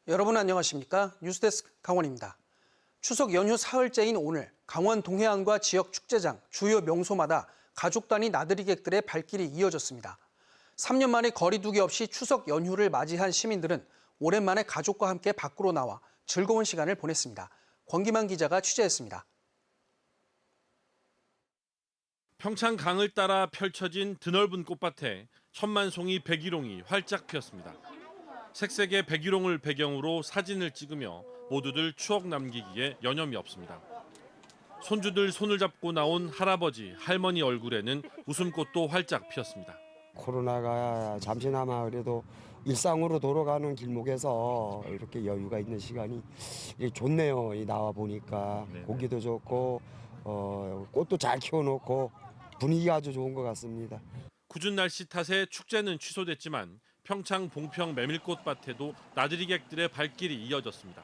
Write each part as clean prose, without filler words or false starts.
여러분 안녕하십니까? 뉴스데스크 강원입니다. 추석 연휴 사흘째인 오늘 강원 동해안과 지역 축제장, 주요 명소마다 가족 단위 나들이객들의 발길이 이어졌습니다. 3년 만에 거리두기 없이 추석 연휴를 맞이한 시민들은 오랜만에 가족과 함께 밖으로 나와 즐거운 시간을 보냈습니다. 권기만 기자가 취재했습니다. 평창 강을 따라 펼쳐진 드넓은 꽃밭에 천만 송이 백일홍이 활짝 피었습니다. 색색의 백일홍을 배경으로 사진을 찍으며 모두들 추억 남기기에 여념이 없습니다. 손주들 손을 잡고 나온 할아버지, 할머니 얼굴에는 웃음꽃도 활짝 피었습니다. 코로나가 잠시나마 그래도 일상으로 돌아가는 길목에서 이렇게 여유가 있는 시간이 좋네요. 나와 보니까 공기도 좋고 꽃도 잘 키워놓고 분위기가 아주 좋은 것 같습니다. 궂은 날씨 탓에 축제는 취소됐지만 평창 봉평 메밀꽃밭에도 나들이객들의 발길이 이어졌습니다.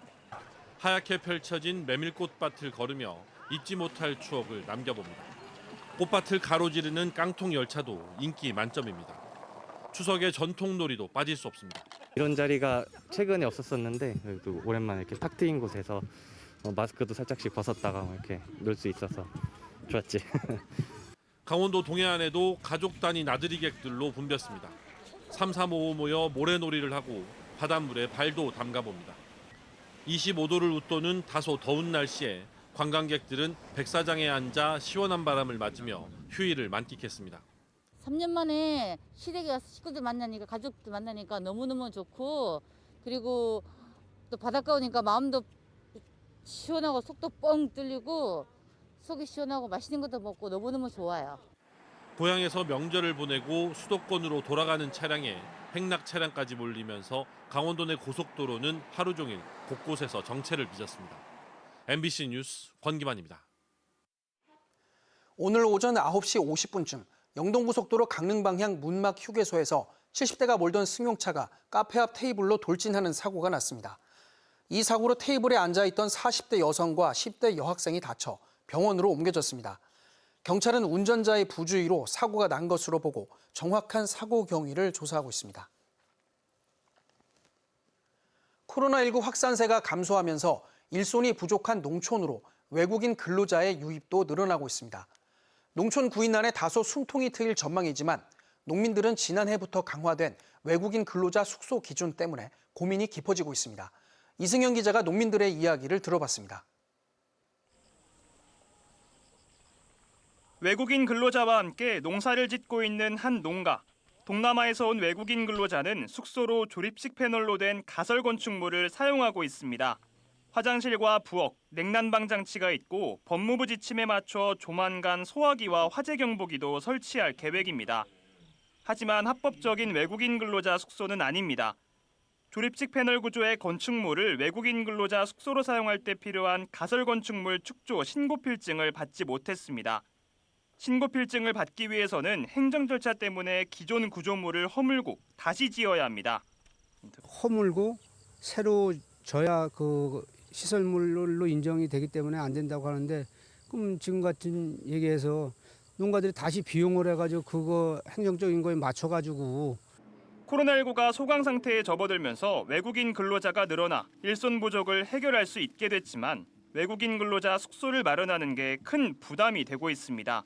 하얗게 펼쳐진 메밀꽃밭을 걸으며 잊지 못할 추억을 남겨봅니다. 꽃밭을 가로지르는 깡통 열차도 인기 만점입니다. 추석의 전통놀이도 빠질 수 없습니다. 이런 자리가 최근에 없었었는데 그래도 오랜만에 이렇게 탁 트인 곳에서 마스크도 살짝씩 벗었다가 이렇게 놀 수 있어서 좋았지. 강원도 동해안에도 가족 단위 나들이객들로 붐볐습니다. 3, 4, 5 모여 모래놀이를 하고 바닷물에 발도 담가봅니다. 25도를 웃도는 다소 더운 날씨에 관광객들은 백사장에 앉아 시원한 바람을 맞으며 휴일을 만끽했습니다. 3년 만에 시댁에 가서 식구들 만나니까 가족들 만나니까 너무너무 좋고 그리고 또 바닷가 오니까 마음도 시원하고 속도 뻥 뚫리고 속이 시원하고 맛있는 것도 먹고 너무너무 좋아요. 고향에서 명절을 보내고 수도권으로 돌아가는 차량에 행락 차량까지 몰리면서 강원도 내 고속도로는 하루 종일 곳곳에서 정체를 빚었습니다. MBC 뉴스 권기만입니다. 오늘 오전 9시 50분쯤 영동고속도로 강릉 방향 문막 휴게소에서 70대가 몰던 승용차가 카페 앞 테이블로 돌진하는 사고가 났습니다. 이 사고로 테이블에 앉아있던 40대 여성과 10대 여학생이 다쳐 병원으로 옮겨졌습니다. 경찰은 운전자의 부주의로 사고가 난 것으로 보고 정확한 사고 경위를 조사하고 있습니다. 코로나19 확산세가 감소하면서 일손이 부족한 농촌으로 외국인 근로자의 유입도 늘어나고 있습니다. 농촌 구인난에 다소 숨통이 트일 전망이지만 농민들은 지난해부터 강화된 외국인 근로자 숙소 기준 때문에 고민이 깊어지고 있습니다. 이승현 기자가 농민들의 이야기를 들어봤습니다. 외국인 근로자와 함께 농사를 짓고 있는 한 농가. 동남아에서 온 외국인 근로자는 숙소로 조립식 패널로 된 가설 건축물을 사용하고 있습니다. 화장실과 부엌, 냉난방 장치가 있고 법무부 지침에 맞춰 조만간 소화기와 화재 경보기도 설치할 계획입니다. 하지만 합법적인 외국인 근로자 숙소는 아닙니다. 조립식 패널 구조의 건축물을 외국인 근로자 숙소로 사용할 때 필요한 가설 건축물 축조 신고 필증을 받지 못했습니다. 신고 필증을 받기 위해서는 행정 절차 때문에 기존 구조물을 허물고 다시 지어야 합니다. 허물고 새로 져야 그 시설물로 인정이 되기 때문에 안 된다고 하는데 그럼 지금 같은 얘기해서 농가들이 다시 비용을 해가지고 그거 행정적인 거에 맞춰가지고 코로나19가 소강 상태에 접어들면서 외국인 근로자가 늘어나 일손 부족을 해결할 수 있게 됐지만 외국인 근로자 숙소를 마련하는 게 큰 부담이 되고 있습니다.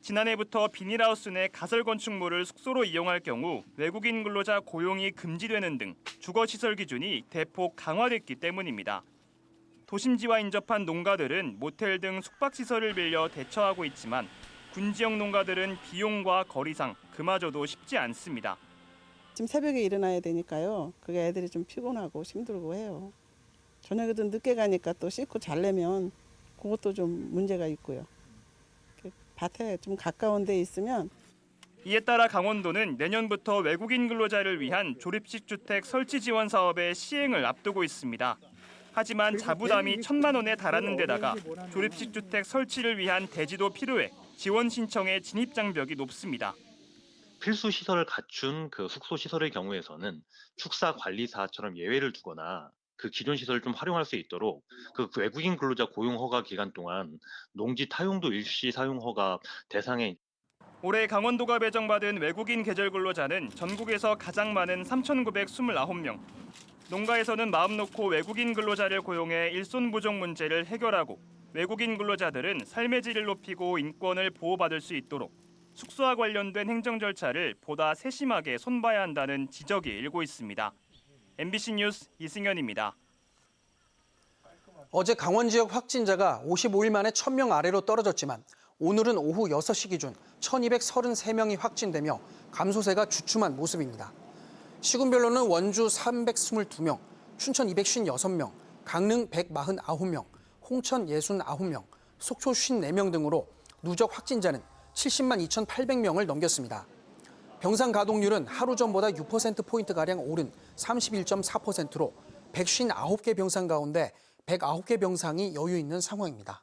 지난해부터 비닐하우스 내 가설 건축물을 숙소로 이용할 경우 외국인 근로자 고용이 금지되는 등 주거시설 기준이 대폭 강화됐기 때문입니다. 도심지와 인접한 농가들은 모텔 등 숙박시설을 빌려 대처하고 있지만 군지역 농가들은 비용과 거리상 그마저도 쉽지 않습니다. 지금 새벽에 일어나야 되니까요. 그게 애들이 좀 피곤하고 힘들고 해요. 저녁에도 늦게 가니까 또 씻고 자려면 그것도 좀 문제가 있고요. 밭에 좀 가까운 데 있으면. 이에 따라 강원도는 내년부터 외국인 근로자를 위한 조립식 주택 설치 지원 사업의 시행을 앞두고 있습니다. 하지만 자부담이 1,000만 원에 달하는 데다가 조립식 주택 설치를 위한 대지도 필요해 지원 신청의 진입 장벽이 높습니다. 필수 시설을 갖춘 그 숙소 시설의 경우에서는 축사 관리사처럼 예외를 두거나 그 기존 시설을 좀 활용할 수 있도록 그 외국인 근로자 고용 허가 기간 동안 농지 타용도 일시 사용 허가 대상에 올해 강원도가 배정받은 외국인 계절 근로자는 전국에서 가장 많은 3,929명. 농가에서는 마음 놓고 외국인 근로자를 고용해 일손 부족 문제를 해결하고 외국인 근로자들은 삶의 질을 높이고 인권을 보호받을 수 있도록 숙소와 관련된 행정 절차를 보다 세심하게 손봐야 한다는 지적이 일고 있습니다. MBC 뉴스 이승현입니다. 어제 강원 지역 확진자가 55일 만에 1000명 아래로 떨어졌지만 오늘은 오후 6시 기준 1233명이 확진되며 감소세가 주춤한 모습입니다. 시군별로는 원주 322명, 춘천 256명, 강릉 149명, 홍천 69명, 속초 54명 등으로 누적 확진자는 70만 2,800명을 넘겼습니다. 병상 가동률은 하루 전보다 6%포인트가량 오른 31.4%로 159개 병상 가운데 109개 병상이 여유 있는 상황입니다.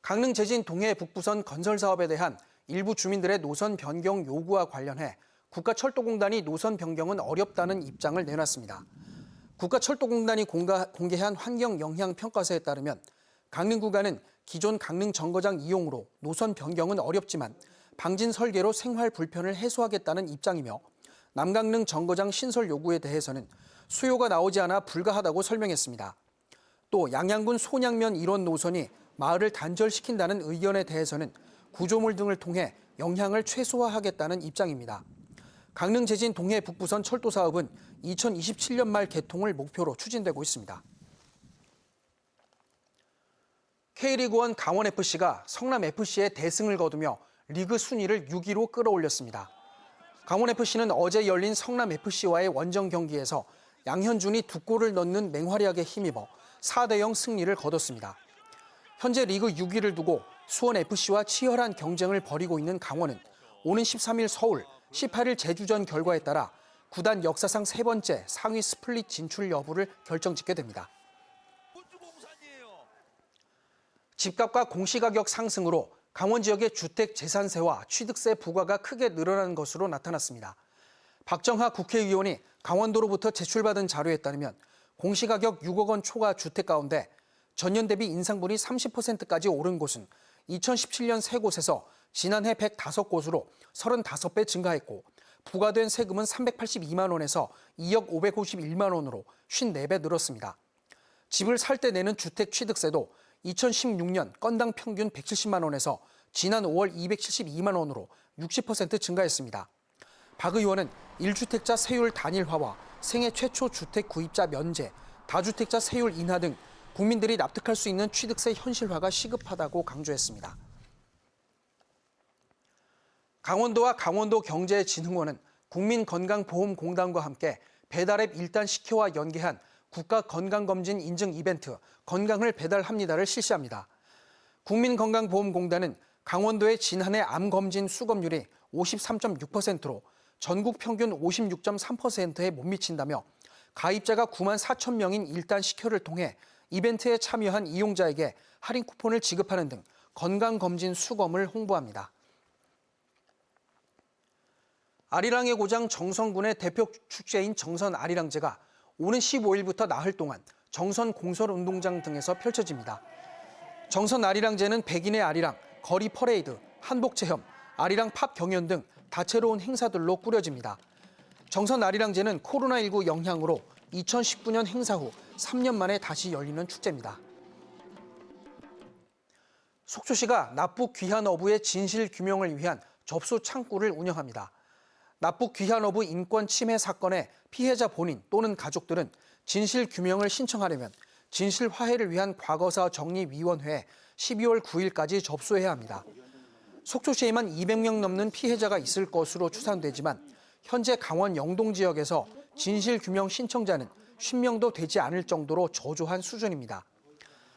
강릉 제진 동해 북부선 건설 사업에 대한 일부 주민들의 노선 변경 요구와 관련해 국가철도공단이 노선 변경은 어렵다는 입장을 내놨습니다. 국가철도공단이 공개한 환경영향평가서에 따르면 강릉 구간은 기존 강릉 정거장 이용으로 노선 변경은 어렵지만 방진 설계로 생활 불편을 해소하겠다는 입장이며 남강릉 정거장 신설 요구에 대해서는 수요가 나오지 않아 불가하다고 설명했습니다. 또 양양군 손양면 1원 노선이 마을을 단절시킨다는 의견에 대해서는 구조물 등을 통해 영향을 최소화하겠다는 입장입니다. 강릉 제진 동해 북부선 철도 사업은 2027년 말 개통을 목표로 추진되고 있습니다. K리그1 강원FC가 성남FC의 대승을 거두며 리그 순위를 6위로 끌어올렸습니다. 강원FC는 어제 열린 성남FC와의 원정 경기에서 양현준이 2골을 넣는 맹활약에 힘입어 4대0 승리를 거뒀습니다. 현재 리그 6위를 두고 수원FC와 치열한 경쟁을 벌이고 있는 강원은 오는 13일 서울, 18일 제주전 결과에 따라 구단 역사상 3번째 상위 스플릿 진출 여부를 결정짓게 됩니다. 집값과 공시가격 상승으로 강원 지역의 주택 재산세와 취득세 부과가 크게 늘어난 것으로 나타났습니다. 박정하 국회의원이 강원도로부터 제출받은 자료에 따르면 공시가격 6억 원 초과 주택 가운데 전년 대비 인상분이 30%까지 오른 곳은 2017년 3곳에서 지난해 105곳으로 35배 증가했고 부과된 세금은 382만 원에서 2억 551만 원으로 54배 늘었습니다. 집을 살 때 내는 주택 취득세도 2016년 건당 평균 170만 원에서 지난 5월 272만 원으로 60% 증가했습니다. 박 의원은 1주택자 세율 단일화와 생애 최초 주택 구입자 면제, 다주택자 세율 인하 등 국민들이 납득할 수 있는 취득세 현실화가 시급하다고 강조했습니다. 강원도와 강원도경제진흥원은 국민건강보험공단과 함께 배달앱 1단 10회와 연계한 국가건강검진 인증 이벤트 건강을 배달합니다를 실시합니다. 국민건강보험공단은 강원도의 지난해 암검진 수검률이 53.6%로 전국 평균 56.3%에 못 미친다며 가입자가 9만 4천 명인 1단 10회를 통해 이벤트에 참여한 이용자에게 할인 쿠폰을 지급하는 등 건강검진 수검을 홍보합니다. 아리랑의 고장 정선군의 대표 축제인 정선 아리랑제가 오는 15일부터 나흘 동안 정선 공설운동장 등에서 펼쳐집니다. 정선 아리랑제는 백인의 아리랑, 거리 퍼레이드, 한복 체험, 아리랑 팝 경연 등 다채로운 행사들로 꾸려집니다. 정선 아리랑제는 코로나19 영향으로 2019년 행사 후 3년 만에 다시 열리는 축제입니다. 속초시가 납북 귀환 어부의 진실 규명을 위한 접수 창구를 운영합니다. 납북 귀환 어부 인권 침해 사건의 피해자 본인 또는 가족들은 진실 규명을 신청하려면 진실 화해를 위한 과거사 정리위원회에 12월 9일까지 접수해야 합니다. 속초시에만 200명 넘는 피해자가 있을 것으로 추산되지만 현재 강원 영동 지역에서 진실 규명 신청자는 10명도 되지 않을 정도로 저조한 수준입니다.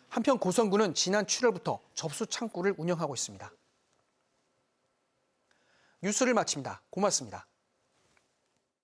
한편 고성군은 지난 7월부터 접수 창구를 운영하고 있습니다. 뉴스를 마칩니다. 고맙습니다.